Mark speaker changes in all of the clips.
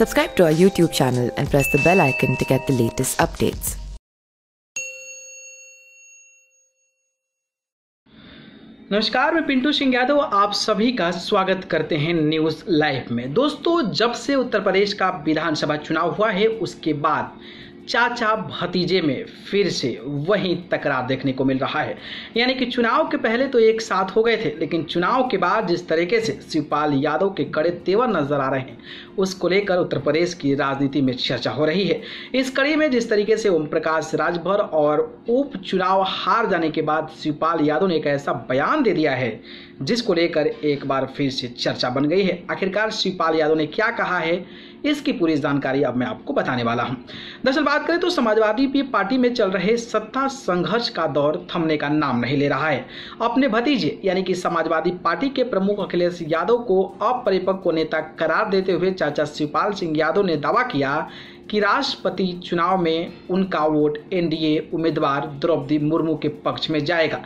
Speaker 1: Subscribe to our YouTube channel and press the bell icon to get the latest updates.
Speaker 2: नमस्कार, मैं पिंटू सिंह यादव आप सभी का स्वागत करते हैं न्यूज़ लाइव में। दोस्तों, जब से उत्तर प्रदेश का विधानसभा चुनाव हुआ है उसके बाद चाचा भतीजे में फिर से वही तकरार देखने को मिल रहा है। यानी कि चुनाव के पहले तो एक साथ हो गए थे, लेकिन चुनाव के बाद जिस तरीके से शिवपाल यादव के कड़े तेवर नजर आ रहे हैं उसको लेकर उत्तर प्रदेश की राजनीति में चर्चा हो रही है। इस कड़ी में जिस तरीके से ओम प्रकाश राजभर और उपचुनाव हार जाने के बाद शिवपाल यादव ने एक ऐसा बयान दे दिया है जिसको लेकर एक बार फिर से चर्चा बन गई है। आखिरकार शिवपाल यादव ने क्या कहा है, इसकी पूरी जानकारी अब मैं आपको बताने वाला हूं। दरअसल बात करें तो समाजवादी पार्टी में चल रहे सत्ता संघर्ष का दौर थमने का नाम नहीं ले रहा है। अपने भतीजे यानी कि समाजवादी पार्टी के प्रमुख अखिलेश यादव को अपरिपक्व नेता करार देते हुए चाचा शिवपाल सिंह यादव ने दावा किया कि राष्ट्रपति चुनाव में उनका वोट एनडीए उम्मीदवार द्रौपदी मुर्मू के पक्ष में जाएगा।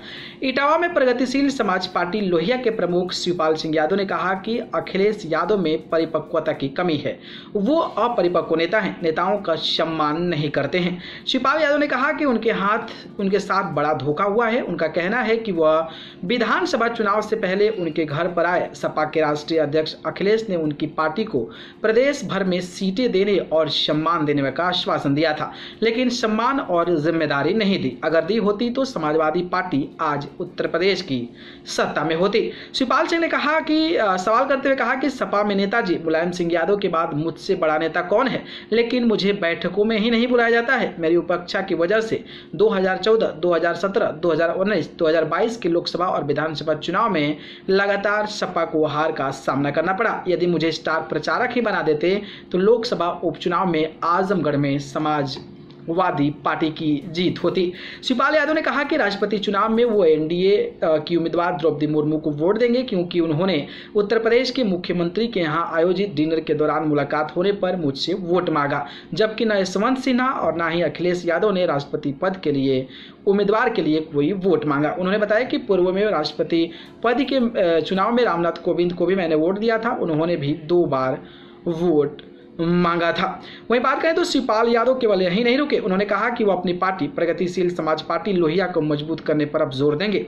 Speaker 2: इटावा में प्रगतिशील समाज पार्टी लोहिया के प्रमुख शिवपाल सिंह यादव ने कहा कि अखिलेश यादव में परिपक्वता की कमी है, वो अपरिपक्व नेता हैं, नेताओं का सम्मान नहीं करते हैं। शिवपाल यादव ने कहा कि उनके साथ बड़ा धोखा हुआ है। उनका कहना है कि वह विधानसभा चुनाव से पहले उनके घर पर आए सपा के राष्ट्रीय अध्यक्ष अखिलेश ने उनकी पार्टी को प्रदेश भर में सीटें देने और सम्मान देने का आश्वासन दिया था, लेकिन सम्मान और जिम्मेदारी नहीं दी। अगर दी होती तो समाजवादी पार्टी आज उत्तर प्रदेश की सत्ता में होती। शिवपाल सिंह ने कहा कि सवाल करते हुए कहा कि सपा में नेताजी मुलायम सिंह यादव के बाद मुझसे बड़ा नेता कौन है, लेकिन मुझे बैठकों में ही नहीं बुलाया जाता है। मेरी उपेक्षा की वजह से 2014, 2017, 2019, 2022 के लोकसभा और विधानसभा चुनाव में लगातार सपा को हार का सामना करना पड़ा। यदि मुझे स्टार प्रचारक ही बना देते तो लोकसभा उपचुनाव में आजमगढ़ में समाजवादी पार्टी की जीत होती। शिवपाल यादव ने कहा कि राष्ट्रपति चुनाव में वो एनडीए की उम्मीदवार द्रौपदी मुर्मू को वोट देंगे क्योंकि उन्होंने उत्तर प्रदेश के मुख्यमंत्री के यहां आयोजित डिनर के दौरान मुलाकात होने पर मुझसे वोट मांगा, जबकि न यशवंत सिन्हा और न ही अखिलेश यादव ने राष्ट्रपति पद के लिए उम्मीदवार के लिए कोई वोट मांगा। उन्होंने बताया कि पूर्व में राष्ट्रपति पद के चुनाव में रामनाथ कोविंद को भी मैंने वोट दिया था, उन्होंने भी 2 बार वोट मांगा था। वहीं बात करें तो शिवपाल यादव केवल यही नहीं रुके, उन्होंने कहा कि वो अपनी पार्टी प्रगतिशील समाज पार्टी लोहिया को मजबूत करने पर अब जोर देंगे।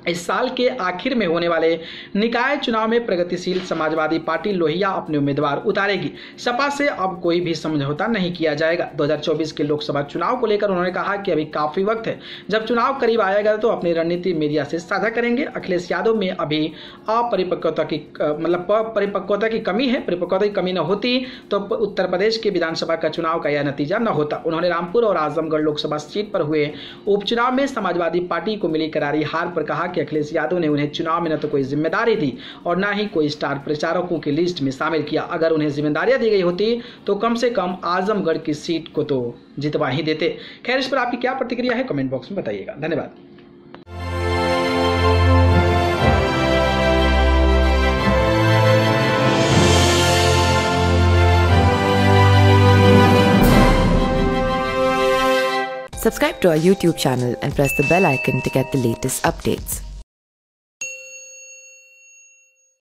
Speaker 2: इस साल के आखिर में होने वाले निकाय चुनाव में प्रगतिशील समाजवादी पार्टी लोहिया अपने उम्मीदवार उतारेगी। सपा से अब कोई भी समझौता नहीं किया जाएगा। 2024 के लोकसभा चुनाव को लेकर उन्होंने कहा कि अभी काफी वक्त है, जब चुनाव करीब आएगा तो अपनी रणनीति मीडिया से साझा करेंगे। अखिलेश यादव में अभी परिपक्वता की कमी है। परिपक्वता की कमी न होती तो उत्तर प्रदेश के विधानसभा का चुनाव का यह नतीजा न होता। उन्होंने रामपुर और आजमगढ़ लोकसभा सीट पर हुए उपचुनाव में समाजवादी पार्टी को मिली करारी हार पर कहा कि अखिलेश यादव ने उन्हें चुनाव में न तो कोई जिम्मेदारी दी और न ही कोई स्टार प्रचारकों की लिस्ट में शामिल किया। अगर उन्हें जिम्मेदारियां दी गई होती तो कम से कम आजमगढ़ की सीट को तो जितवा ही देते। खैर, इस पर आपकी क्या प्रतिक्रिया है कमेंट बॉक्स में बताइएगा। धन्यवाद।
Speaker 1: Subscribe to our YouTube channel and press the bell icon to get the latest updates.